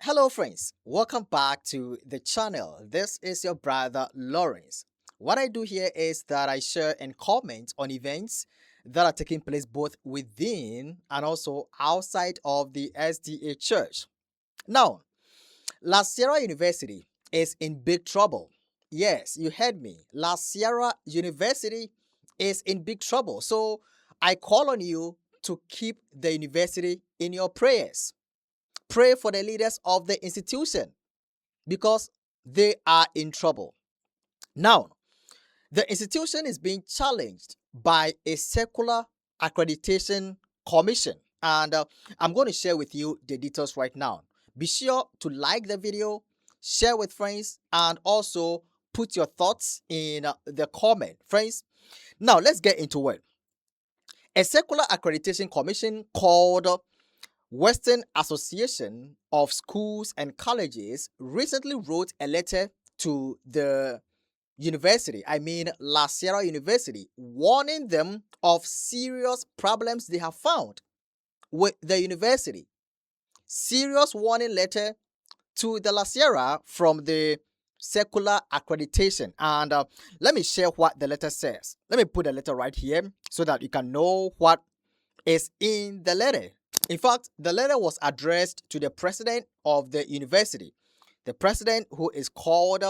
Hello, friends. Welcome back to the channel. This is your brother Lawrence. What I do here is that I share and comment on events that are taking place both within and also outside of the SDA church. Now, La Sierra University is in big trouble. Yes, you heard me. La Sierra University is in big trouble. So I call on you to keep the university in your prayers. Pray for the leaders of the institution because they are in trouble. Now, the institution is being challenged by a secular accreditation commission, and I'm going to share with you the details right now. Be sure to like the video, share with friends, and also put your thoughts in the comment, friends. Now, let's get into it. A secular accreditation commission called Western Association of Schools and Colleges recently wrote a letter to the university, La Sierra University, warning them of serious problems they have found with the university. Serious warning letter to the La Sierra from the secular accreditation. And let me share what the letter says. Let me put the letter right here so that you can know what is in the letter. In fact, the letter was addressed to the president of the university, the president who is called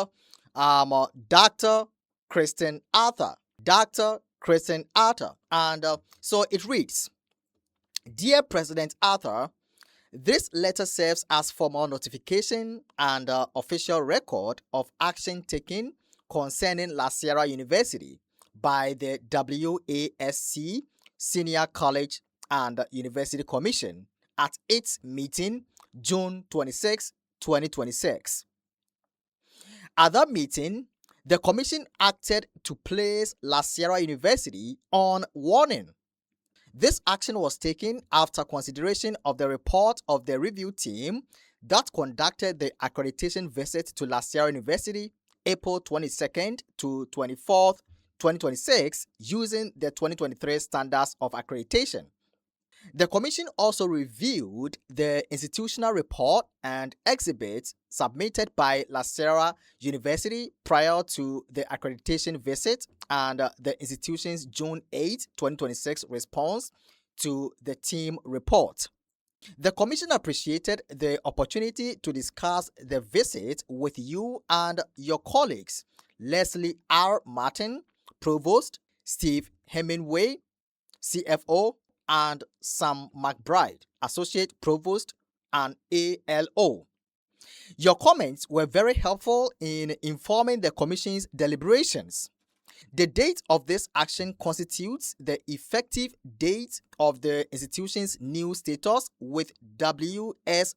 Dr. Kristen Arthur. Dr. Kristen Arthur. And so it reads, Dear President Arthur, this letter serves as formal notification and official record of action taken concerning La Sierra University by the WASC Senior College and University Commission at its meeting June 26, 2026. At that meeting, the commission acted to place La Sierra University on warning. This action was taken after consideration of the report of the review team that conducted the accreditation visit to La Sierra University April 22nd to 24th, 2026 using the 2023 standards of accreditation. The commission also reviewed the institutional report and exhibits submitted by La Sierra University prior to the accreditation visit and the institution's June 8, 2026 response to the team report. The commission appreciated the opportunity to discuss the visit with you and your colleagues, Leslie R. Martin, Provost, Steve Hemingway, CFO, and Sam McBride, Associate Provost and ALO. Your comments were very helpful in informing the Commission's deliberations. The date of this action constitutes the effective date of the institution's new status with WSCUC.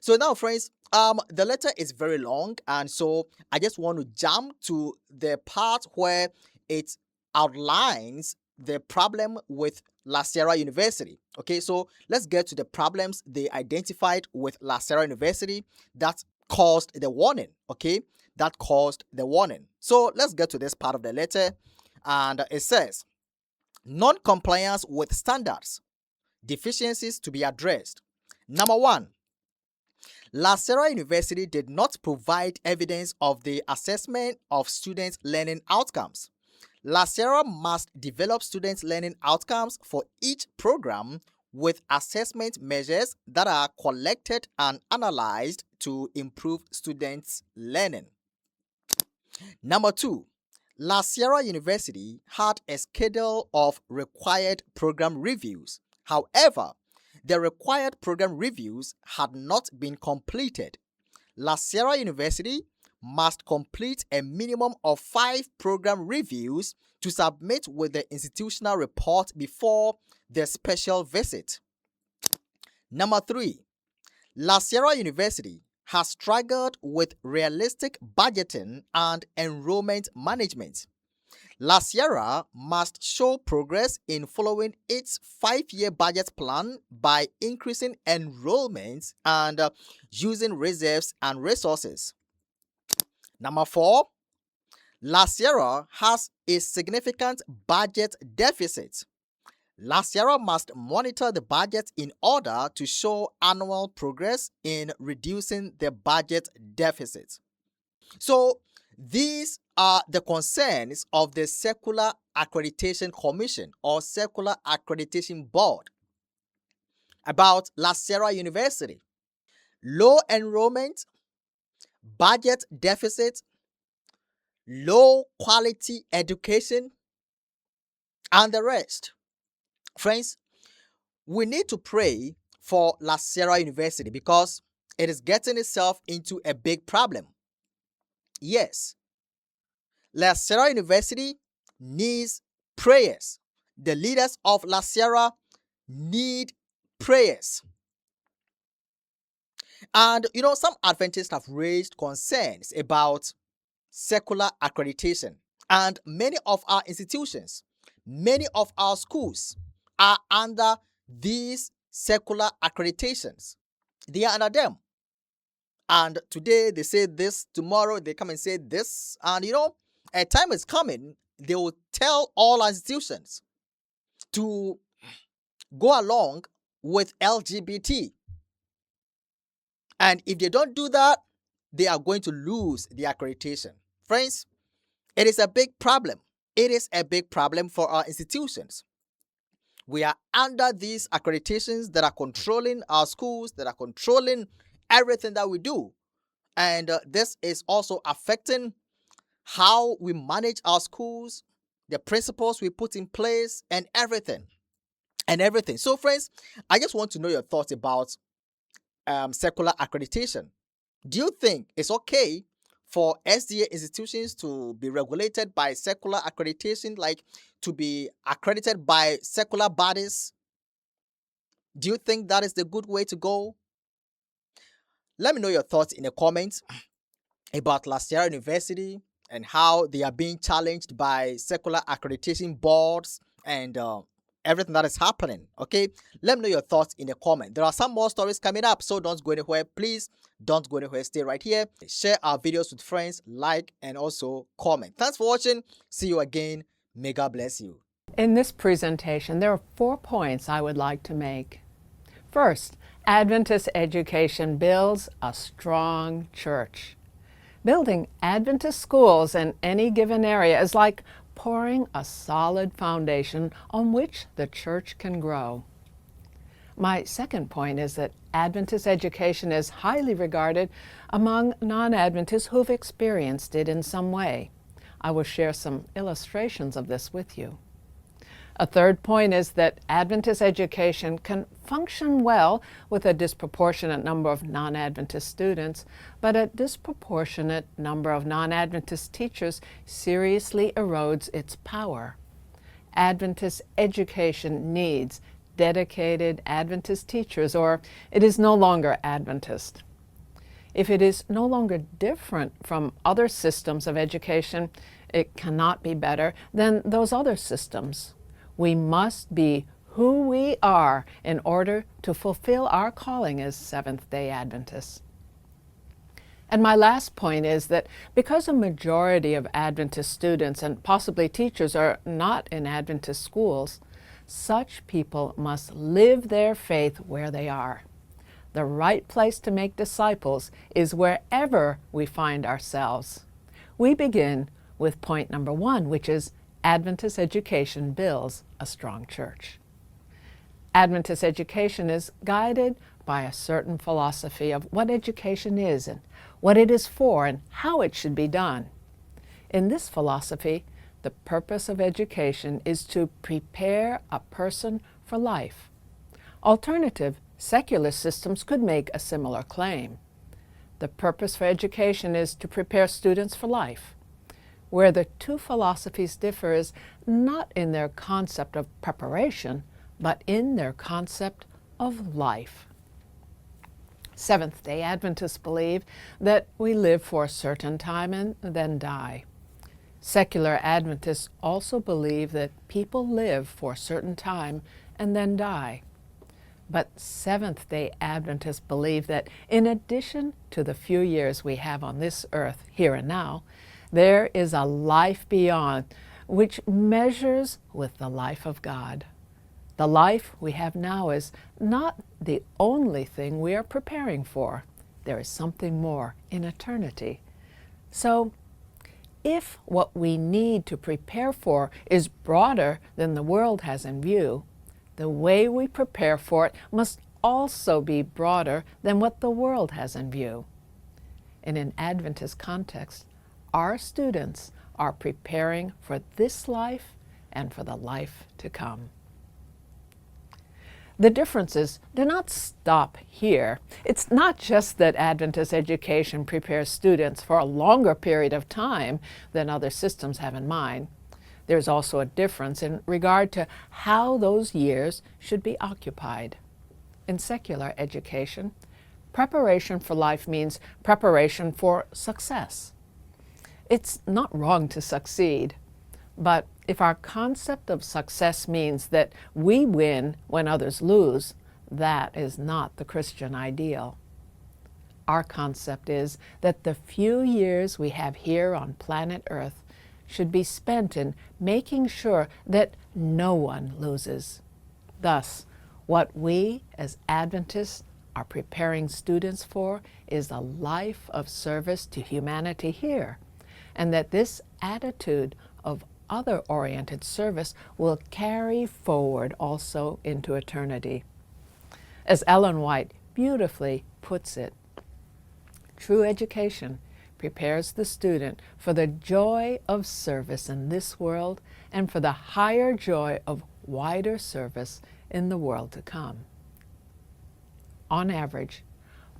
So now, friends, the letter is very long, and so I just want to jump to the part where it outlines the problem with La Sierra University. Okay, so let's get to the problems they identified with La Sierra University that caused the warning. Okay, that caused the warning. So let's get to this part of the letter, and it says non-compliance with standards, deficiencies to be addressed. Number one, La Sierra University did not provide evidence of the assessment of students' learning outcomes. La Sierra must develop students' learning outcomes for each program with assessment measures that are collected and analyzed to improve students' learning. Number two, La Sierra University had a schedule of required program reviews. However, the required program reviews had not been completed. La Sierra University must complete a minimum of 5 program reviews to submit with the institutional report before the special visit. Number 3. La Sierra University has struggled with realistic budgeting and enrollment management. La Sierra must show progress in following its 5-year budget plan by increasing enrollments and using reserves and resources. Number 4, La Sierra has a significant budget deficit. La Sierra must monitor the budget in order to show annual progress in reducing the budget deficit. So, these are the concerns of the Secular Accreditation Commission or Secular Accreditation Board about La Sierra University. Low enrollment, budget deficit, low quality education, and the rest. Friends, we need to pray for La Sierra University because it is getting itself into a big problem. Yes, La Sierra University needs prayers. The leaders of La Sierra need prayers. And some Adventists have raised concerns about secular accreditation. And many of our institutions, many of our schools are under these secular accreditations. They are under them. And today they say this, tomorrow they come and say this. And a time is coming, they will tell all institutions to go along with LGBT. And if they don't do that, they are going to lose the accreditation. Friends, it is a big problem. It is a big problem for our institutions. We are under these accreditations that are controlling our schools, that are controlling everything that we do. And this is also affecting how we manage our schools, the principles we put in place, and everything. So, friends, I just want to know your thoughts about secular accreditation. Do you think it's okay for SDA institutions to be regulated by secular accreditation, like to be accredited by secular bodies? Do you think that is the good way to go? Let me know your thoughts in the comments about La Sierra University and how they are being challenged by secular accreditation boards and everything that is happening. Okay, let me know your thoughts in the comment. There are some more stories coming up, so don't go anywhere. Please don't go anywhere. Stay right here. Share our videos with friends, like, and also comment. Thanks for watching. See you again. May God bless you. In this presentation, there are 4 points I would like to make. First, Adventist education builds a strong church. Building Adventist schools in any given area is like pouring a solid foundation on which the church can grow. My second point is that Adventist education is highly regarded among non-Adventists who've experienced it in some way. I will share some illustrations of this with you. A third point is that Adventist education can function well with a disproportionate number of non-Adventist students, but a disproportionate number of non-Adventist teachers seriously erodes its power. Adventist education needs dedicated Adventist teachers, or it is no longer Adventist. If it is no longer different from other systems of education, it cannot be better than those other systems. We must be who we are in order to fulfill our calling as Seventh-day Adventists. And my last point is that because a majority of Adventist students and possibly teachers are not in Adventist schools, such people must live their faith where they are. The right place to make disciples is wherever we find ourselves. We begin with point number 1, which is Adventist education builds a strong church. Adventist education is guided by a certain philosophy of what education is and what it is for and how it should be done. In this philosophy, the purpose of education is to prepare a person for life. Alternative secular systems could make a similar claim. The purpose for education is to prepare students for life. Where the two philosophies differ is not in their concept of preparation, but in their concept of life. Seventh-day Adventists believe that we live for a certain time and then die. Secular Adventists also believe that people live for a certain time and then die. But Seventh-day Adventists believe that in addition to the few years we have on this earth, here and now, there is a life beyond which measures with the life of God. The life we have now is not the only thing we are preparing for. There is something more in eternity. So, if what we need to prepare for is broader than the world has in view, the way we prepare for it must also be broader than what the world has in view. In an Adventist context, our students are preparing for this life and for the life to come. The differences do not stop here. It's not just that Adventist education prepares students for a longer period of time than other systems have in mind. There's also a difference in regard to how those years should be occupied. In secular education, preparation for life means preparation for success. It's not wrong to succeed, but if our concept of success means that we win when others lose, that is not the Christian ideal. Our concept is that the few years we have here on planet Earth should be spent in making sure that no one loses. Thus, what we as Adventists are preparing students for is a life of service to humanity here, and that this attitude of other-oriented service will carry forward also into eternity. As Ellen White beautifully puts it, true education prepares the student for the joy of service in this world and for the higher joy of wider service in the world to come. On average,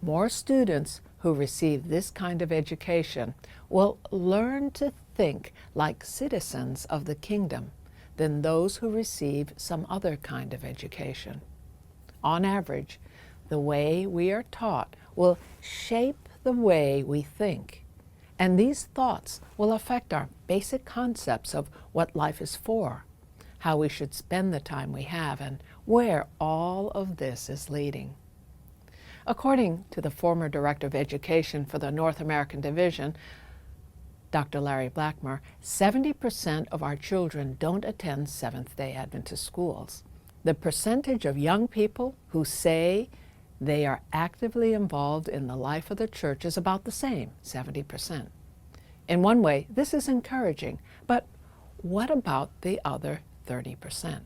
more students who receive this kind of education will learn to think like citizens of the kingdom than those who receive some other kind of education. On average, the way we are taught will shape the way we think, and these thoughts will affect our basic concepts of what life is for, how we should spend the time we have, and where all of this is leading. According to the former Director of Education for the North American Division, Dr. Larry Blackmer, 70% of our children don't attend Seventh-day Adventist schools. The percentage of young people who say they are actively involved in the life of the church is about the same, 70%. In one way, this is encouraging, but what about the other 30%?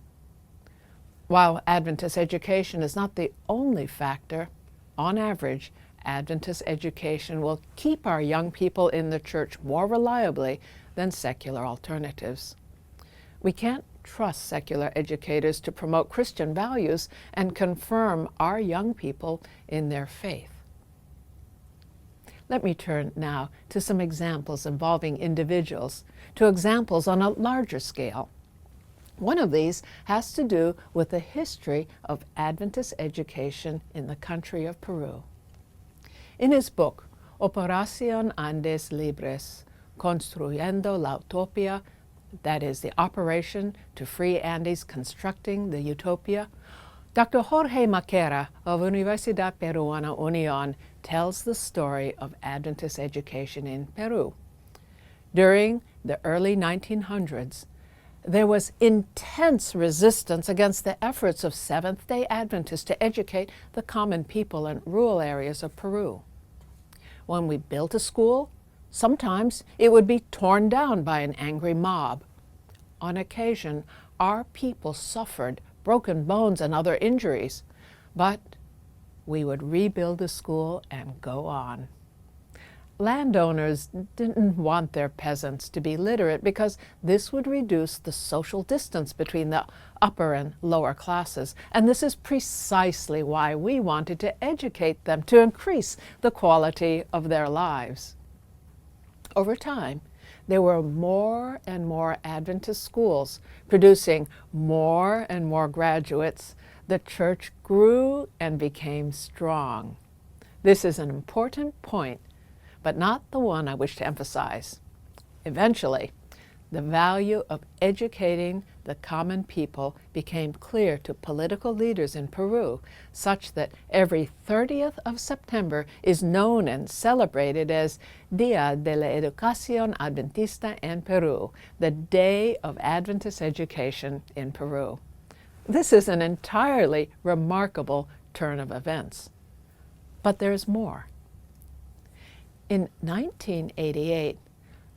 While Adventist education is not the only factor, on average, Adventist education will keep our young people in the church more reliably than secular alternatives. We can't trust secular educators to promote Christian values and confirm our young people in their faith. Let me turn now to some examples involving individuals, to examples on a larger scale. One of these has to do with the history of Adventist education in the country of Peru. In his book, Operación Andes Libres, Construyendo la Utopía, that is, the operation to free Andes, constructing the utopia, Dr. Jorge Maquera of Universidad Peruana Unión tells the story of Adventist education in Peru. During the early 1900s, there was intense resistance against the efforts of Seventh-day Adventists to educate the common people in rural areas of Peru. When we built a school, sometimes it would be torn down by an angry mob. On occasion, our people suffered broken bones and other injuries, but we would rebuild the school and go on. Landowners didn't want their peasants to be literate because this would reduce the social distance between the upper and lower classes, and this is precisely why we wanted to educate them to increase the quality of their lives. Over time, there were more and more Adventist schools producing more and more graduates. The church grew and became strong. This is an important point, but not the one I wish to emphasize. Eventually, the value of educating the common people became clear to political leaders in Peru, such that every 30th of September is known and celebrated as Día de la Educación Adventista en Perú, the Day of Adventist Education in Peru. This is an entirely remarkable turn of events. But there's more. In 1988,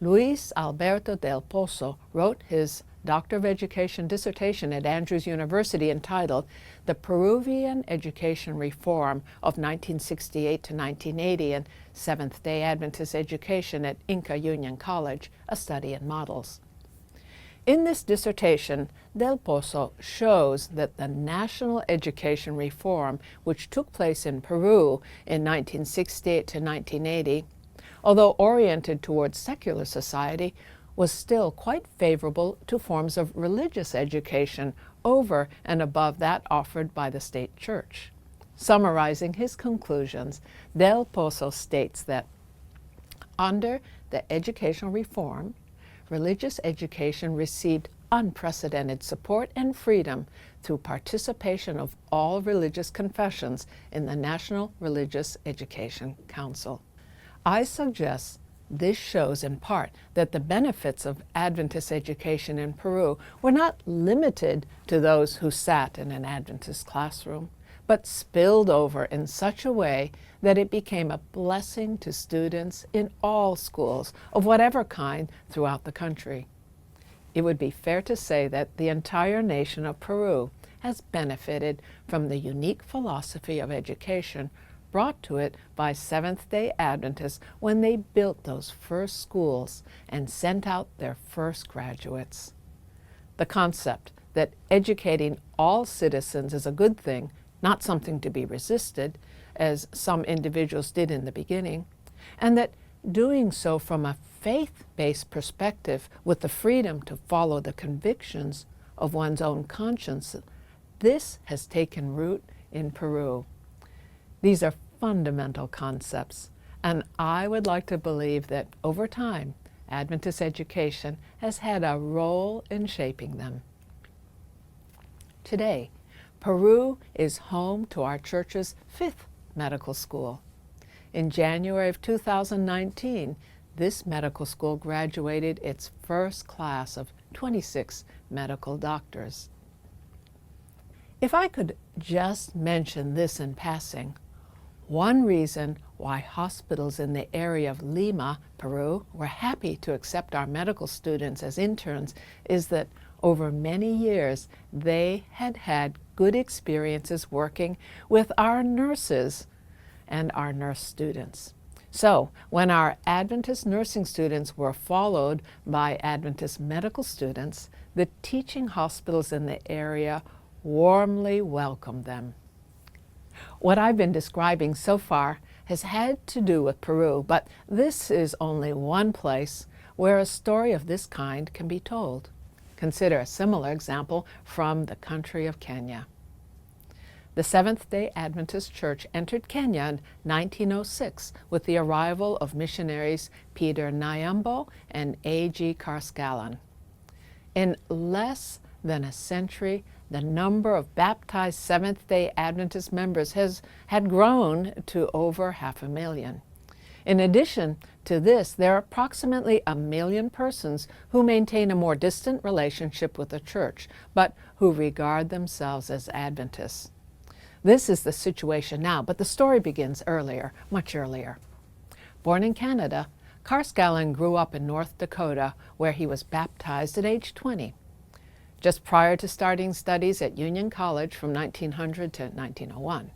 Luis Alberto del Pozo wrote his Doctor of Education dissertation at Andrews University entitled The Peruvian Education Reform of 1968 to 1980 and Seventh-day Adventist Education at Inca Union College, a study in models. In this dissertation, Del Pozo shows that the national education reform which took place in Peru in 1968 to 1980, although oriented towards secular society, was still quite favorable to forms of religious education over and above that offered by the state church. Summarizing his conclusions, Del Pozo states that under the educational reform, religious education received unprecedented support and freedom through participation of all religious confessions in the National Religious Education Council. I suggest this shows in part that the benefits of Adventist education in Peru were not limited to those who sat in an Adventist classroom, but spilled over in such a way that it became a blessing to students in all schools of whatever kind throughout the country. It would be fair to say that the entire nation of Peru has benefited from the unique philosophy of education brought to it by Seventh-day Adventists when they built those first schools and sent out their first graduates. The concept that educating all citizens is a good thing, not something to be resisted, as some individuals did in the beginning, and that doing so from a faith-based perspective with the freedom to follow the convictions of one's own conscience, this has taken root in Peru. These are fundamental concepts, and I would like to believe that over time, Adventist education has had a role in shaping them. Today, Peru is home to our church's 5th medical school. In January of 2019, this medical school graduated its first class of 26 medical doctors. If I could just mention this in passing, one reason why hospitals in the area of Lima, Peru, were happy to accept our medical students as interns is that over many years they had had good experiences working with our nurses and our nurse students. So when our Adventist nursing students were followed by Adventist medical students, the teaching hospitals in the area warmly welcomed them. What I've been describing so far has had to do with Peru, but this is only one place where a story of this kind can be told. Consider a similar example from the country of Kenya. The Seventh-day Adventist Church entered Kenya in 1906 with the arrival of missionaries Peter Nyambo and A.G. Karskallen. In less than a century, the number of baptized Seventh-day Adventist members had grown to over 500,000. In addition to this, there are approximately 1 million persons who maintain a more distant relationship with the church, but who regard themselves as Adventists. This is the situation now, but the story begins earlier, much earlier. Born in Canada, Karskallen grew up in North Dakota, where he was baptized at age 20. Just prior to starting studies at Union College from 1900 to 1901.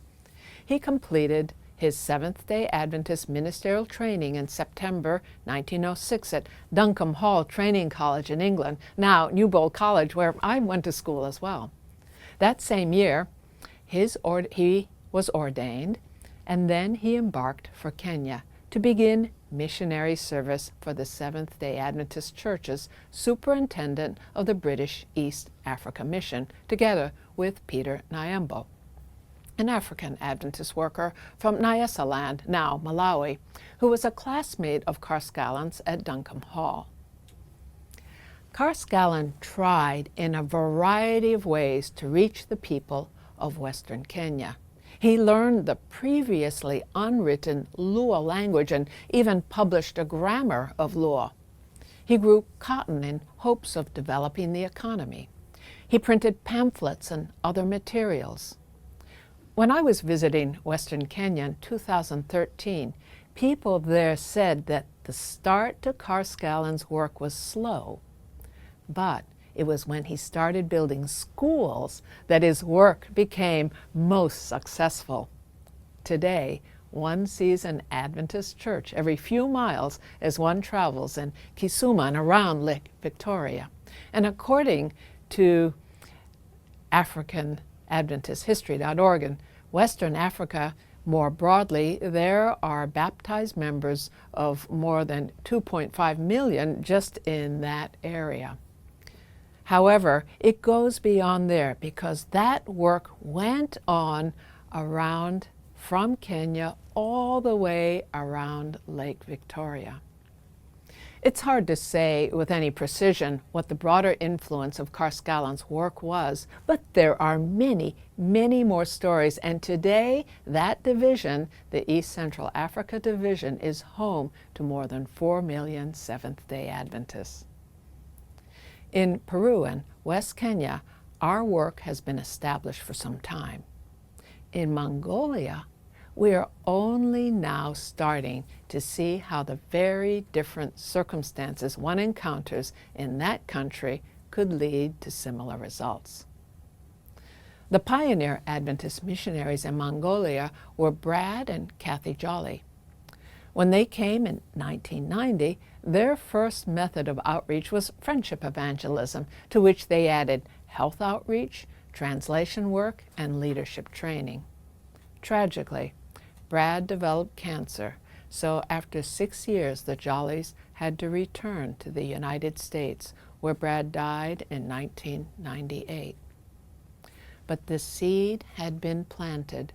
He completed his Seventh-day Adventist ministerial training in September 1906 at Duncombe Hall Training College in England, now Newbold College, where I went to school as well. That same year, he was ordained, and then he embarked for Kenya to begin missionary service for the Seventh-day Adventist Church's superintendent of the British East Africa Mission, together with Peter Nyambo, an African Adventist worker from Nyasaland, now Malawi, who was a classmate of Karskallen's at Duncombe Hall. Karskallen tried in a variety of ways to reach the people of Western Kenya. He learned the previously unwritten Luo language and even published a grammar of Luo. He grew cotton in hopes of developing the economy. He printed pamphlets and other materials. When I was visiting Western Kenya in 2013, people there said that the start to Carscallan's work was slow, but it was when he started building schools that his work became most successful. Today, one sees an Adventist church every few miles as one travels in Kisumu and around Lake Victoria. And according to African Adventist History.org, in Western Africa, more broadly, there are baptized members of more than 2.5 million just in that area. However, it goes beyond there because that work went on around from Kenya all the way around Lake Victoria. It's hard to say with any precision what the broader influence of Carscallan's work was, but there are many, many more stories, and today that division, the East Central Africa Division, is home to more than 4 million Seventh-day Adventists. In Peru and West Kenya, our work has been established for some time. In Mongolia, we are only now starting to see how the very different circumstances one encounters in that country could lead to similar results. The pioneer Adventist missionaries in Mongolia were Brad and Kathy Jolly. When they came in 1990, their first method of outreach was friendship evangelism, to which they added health outreach, translation work, and leadership training. Tragically, Brad developed cancer, so after 6 years, the Jollies had to return to the United States, where Brad died in 1998. But the seed had been planted.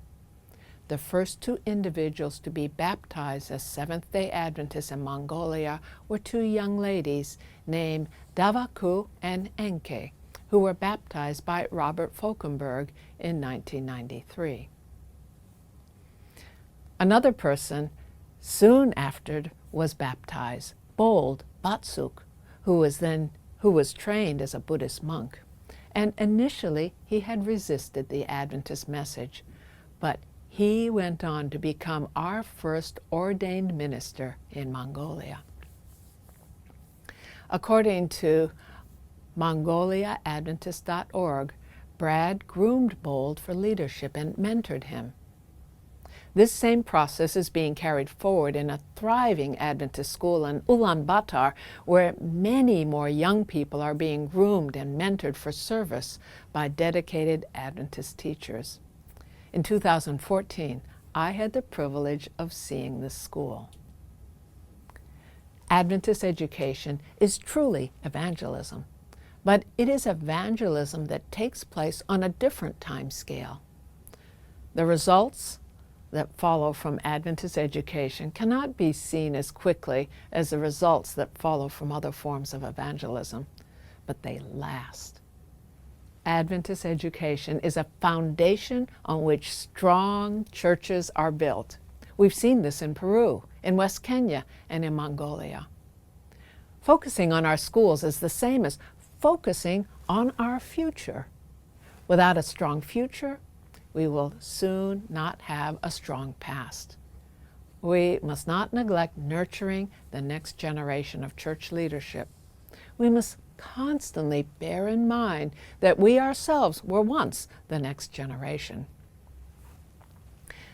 The first two individuals to be baptized as Seventh-day Adventists in Mongolia were two young ladies named Davaku and Enke, who were baptized by Robert Falkenberg in 1993. Another person soon after was baptized, Bold Batsuk, who was trained as a Buddhist monk. And initially he had resisted the Adventist message, but he went on to become our first ordained minister in Mongolia. According to MongoliaAdventist.org, Brad groomed Bold for leadership and mentored him. This same process is being carried forward in a thriving Adventist school in Ulaanbaatar, where many more young people are being groomed and mentored for service by dedicated Adventist teachers. In 2014, I had the privilege of seeing this school. Adventist education is truly evangelism, but it is evangelism that takes place on a different time scale. The results that follow from Adventist education cannot be seen as quickly as the results that follow from other forms of evangelism, but they last. Adventist education is a foundation on which strong churches are built. We've seen this in Peru, in West Kenya, and in Mongolia. Focusing on our schools is the same as focusing on our future. Without a strong future, we will soon not have a strong past. We must not neglect nurturing the next generation of church leadership. We must constantly bear in mind that we ourselves were once the next generation.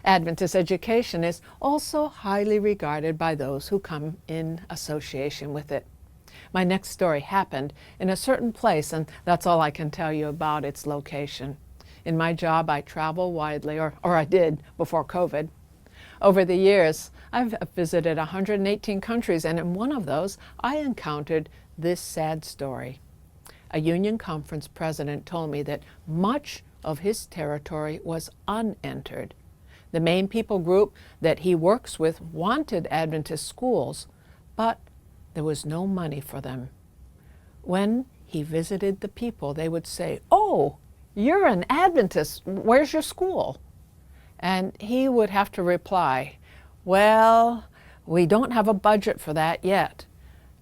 Adventist education is also highly regarded by those who come in association with it. My next story happened in a certain place, and that's all I can tell you about its location. In my job, I travel widely, or I did before COVID. Over the years, I've visited 118 countries, and in one of those, I encountered this sad story. A union conference president told me that much of his territory was unentered. The main people group that he works with wanted Adventist schools, but there was no money for them. When he visited the people, they would say, "Oh, you're an Adventist. Where's your school?" And he would have to reply, "Well, we don't have a budget for that yet."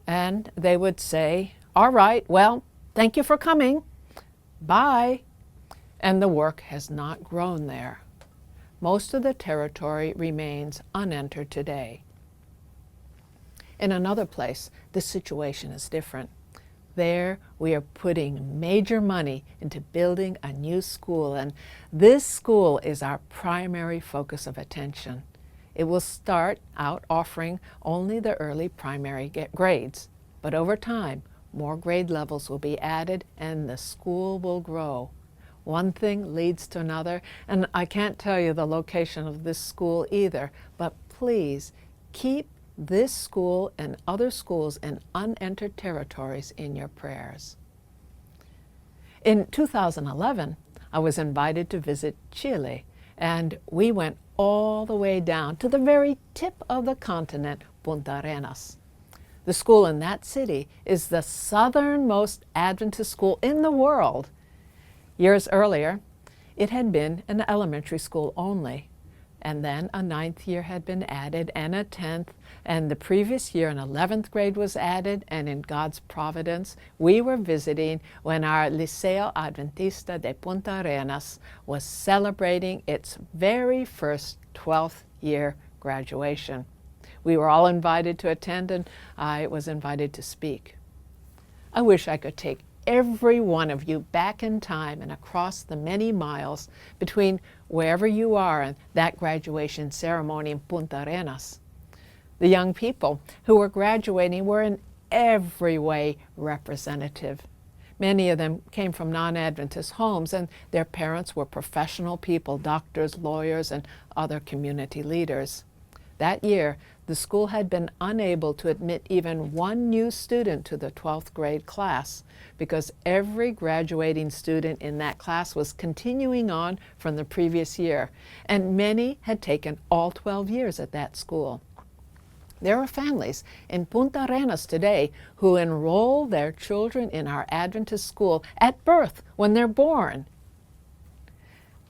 And they would say, "All right, well, thank you for coming." Bye! And the work has not grown there. Most of the territory remains unentered today. In another place, the situation is different. There, we are putting major money into building a new school, and this school is our primary focus of attention. It will start out offering only the early primary grades, but over time, more grade levels will be added and the school will grow. One thing leads to another, and I can't tell you the location of this school either, but please keep this school and other schools in unentered territories in your prayers. In 2011, I was invited to visit Chile, and we went all the way down to the very tip of the continent, Punta Arenas. The school in that city is the southernmost Adventist school in the world. Years earlier, it had been an elementary school only, and then a 9th year had been added and a 10th, and the previous year an 11th grade was added, and in God's providence, we were visiting when our Liceo Adventista de Punta Arenas was celebrating its very first 12th year graduation. We were all invited to attend, and I was invited to speak. I wish I could take every one of you back in time and across the many miles between wherever you are and that graduation ceremony in Punta Arenas. The young people who were graduating were in every way representative. Many of them came from non-Adventist homes, and their parents were professional people, doctors, lawyers, and other community leaders. That year, the school had been unable to admit even one new student to the 12th grade class because every graduating student in that class was continuing on from the previous year, and many had taken all 12 years at that school. There are families in Punta Arenas today who enroll their children in our Adventist school at birth when they're born.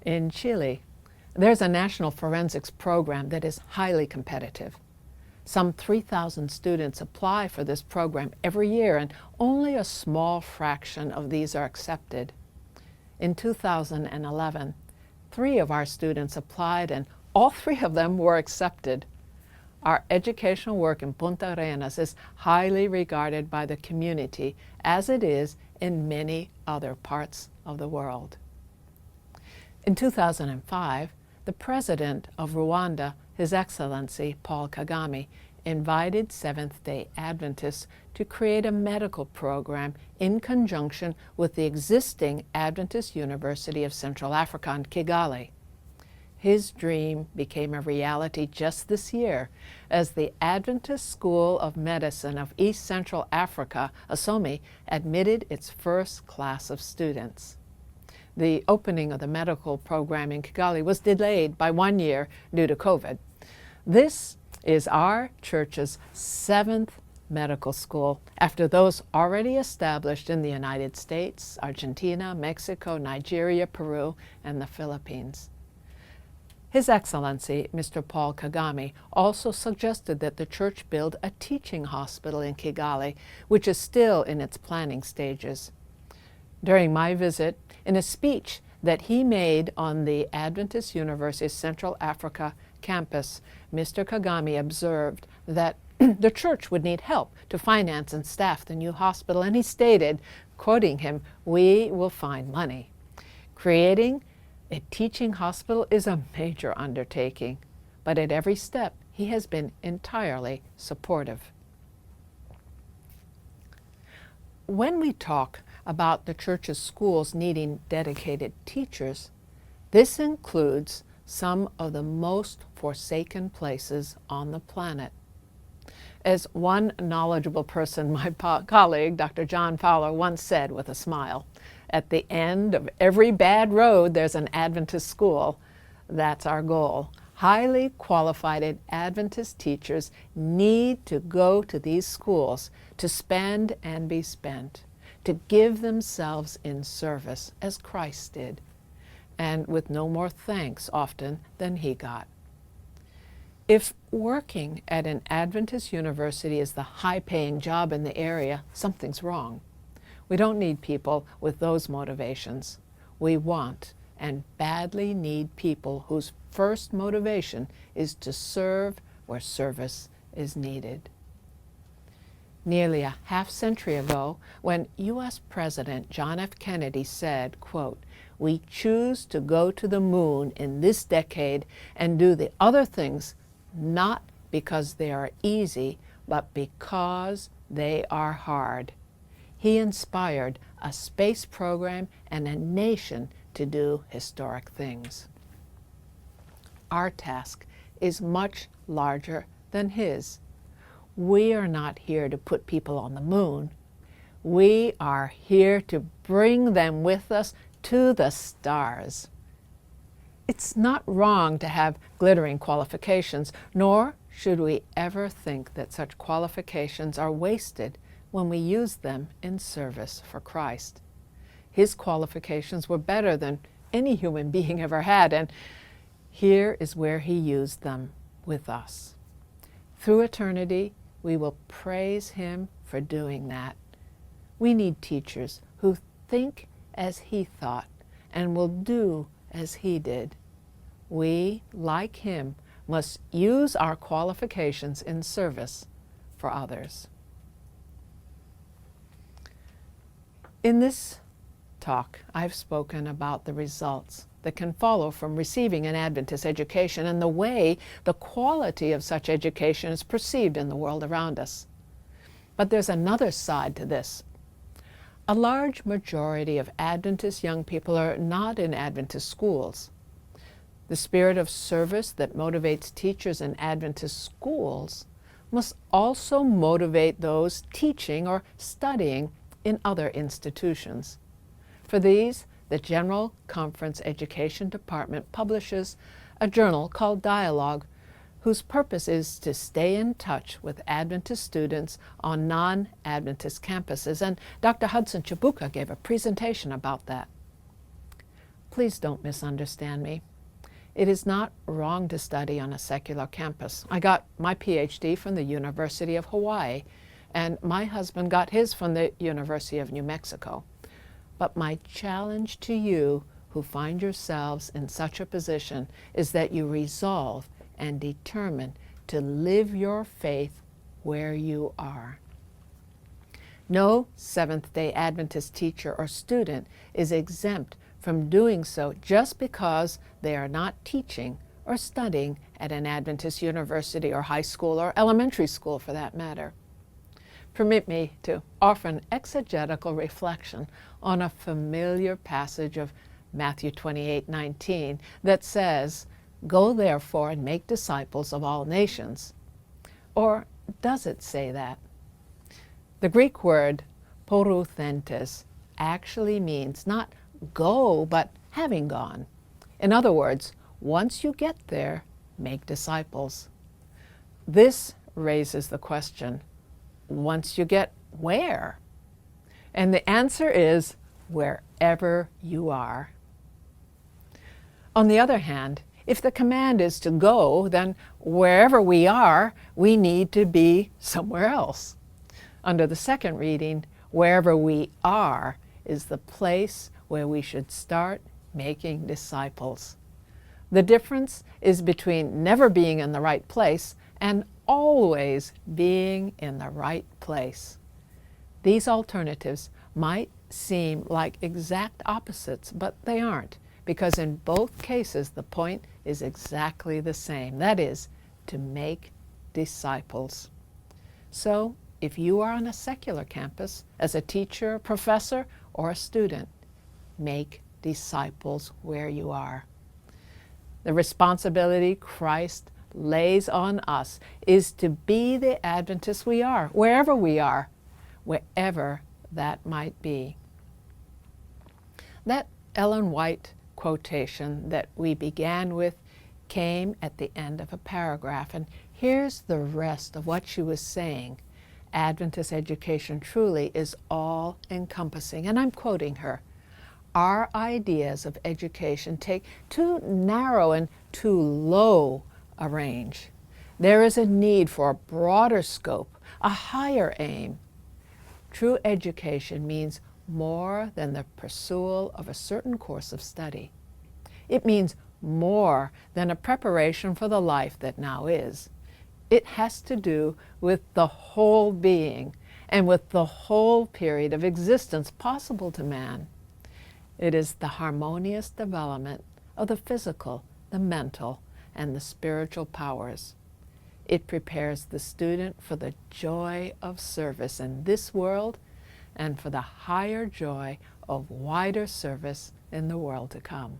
In Chile, there's a national forensics program that is highly competitive. Some 3,000 students apply for this program every year, and only a small fraction of these are accepted. In 2011, 3 of our students applied, and all 3 of them were accepted. Our educational work in Punta Arenas is highly regarded by the community, as it is in many other parts of the world. In 2005, the President of Rwanda, His Excellency Paul Kagame, invited Seventh-day Adventists to create a medical program in conjunction with the existing Adventist University of Central Africa in Kigali. His dream became a reality just this year as the Adventist School of Medicine of East Central Africa, ASOMI, admitted its first class of students. The opening of the medical program in Kigali was delayed by 1 year due to COVID. This is our church's 7th medical school after those already established in the United States, Argentina, Mexico, Nigeria, Peru, and the Philippines. His Excellency, Mr. Paul Kagame, also suggested that the church build a teaching hospital in Kigali, which is still in its planning stages. During my visit, in a speech that he made on the Adventist University Central Africa campus, Mr. Kagame observed that the church would need help to finance and staff the new hospital, and he stated, quoting him, "We will find money." Creating a teaching hospital is a major undertaking, but at every step he has been entirely supportive. When we talk about the church's schools needing dedicated teachers, this includes some of the most forsaken places on the planet. As one knowledgeable person, my colleague, Dr. John Fowler, once said with a smile, "At the end of every bad road, there's an Adventist school." That's our goal. Highly qualified Adventist teachers need to go to these schools to spend and be spent, to give themselves in service as Christ did, and with no more thanks often than he got. If working at an Adventist university is the high-paying job in the area, something's wrong. We don't need people with those motivations. We want and badly need people whose first motivation is to serve where service is needed. Nearly a half-century ago, when U.S. President John F. Kennedy said, quote, "We choose to go to the moon in this decade and do the other things not because they are easy, but because they are hard." He inspired a space program and a nation to do historic things. Our task is much larger than his. We are not here to put people on the moon. We are here to bring them with us to the stars. It's not wrong to have glittering qualifications, nor should we ever think that such qualifications are wasted when we use them in service for Christ. His qualifications were better than any human being ever had, and here is where he used them with us. Through eternity, we will praise him for doing that. We need teachers who think as he thought and will do as he did. We, like him, must use our qualifications in service for others. In this talk, I've spoken about the results that can follow from receiving an Adventist education and the way the quality of such education is perceived in the world around us. But there's another side to this. A large majority of Adventist young people are not in Adventist schools. The spirit of service that motivates teachers in Adventist schools must also motivate those teaching or studying in other institutions. For these, the General Conference Education Department publishes a journal called Dialogue, whose purpose is to stay in touch with Adventist students on non-Adventist campuses, and Dr. Hudson Chibuka gave a presentation about that. Please don't misunderstand me. It is not wrong to study on a secular campus. I got my PhD from the University of Hawaii, and my husband got his from the University of New Mexico. But my challenge to you who find yourselves in such a position is that you resolve and determine to live your faith where you are. No Seventh-day Adventist teacher or student is exempt from doing so just because they are not teaching or studying at an Adventist university or high school or elementary school for that matter. Permit me to offer an exegetical reflection on a familiar passage of Matthew 28:19 that says, "Go therefore and make disciples of all nations." Or does it say that? The Greek word poruthentes actually means not go, but having gone. In other words, once you get there, make disciples. This raises the question, once you get where? And the answer is wherever you are. On the other hand, if the command is to go, then wherever we are, we need to be somewhere else. Under the second reading, wherever we are is the place where we should start making disciples. The difference is between never being in the right place and always being in the right place. These alternatives might seem like exact opposites, but they aren't, because in both cases the point is exactly the same. That is, to make disciples. So, if you are on a secular campus as a teacher, a professor, or a student, make disciples where you are. The responsibility Christ lays on us is to be the Adventists we are, wherever that might be. That Ellen White quotation that we began with came at the end of a paragraph, and here's the rest of what she was saying. Adventist education truly is all-encompassing, and I'm quoting her. Our ideas of education take too narrow and too low a range. There is a need for a broader scope, a higher aim. True education means more than the pursuit of a certain course of study. It means more than a preparation for the life that now is. It has to do with the whole being and with the whole period of existence possible to man. It is the harmonious development of the physical, the mental, and the spiritual powers. It prepares the student for the joy of service in this world and for the higher joy of wider service in the world to come.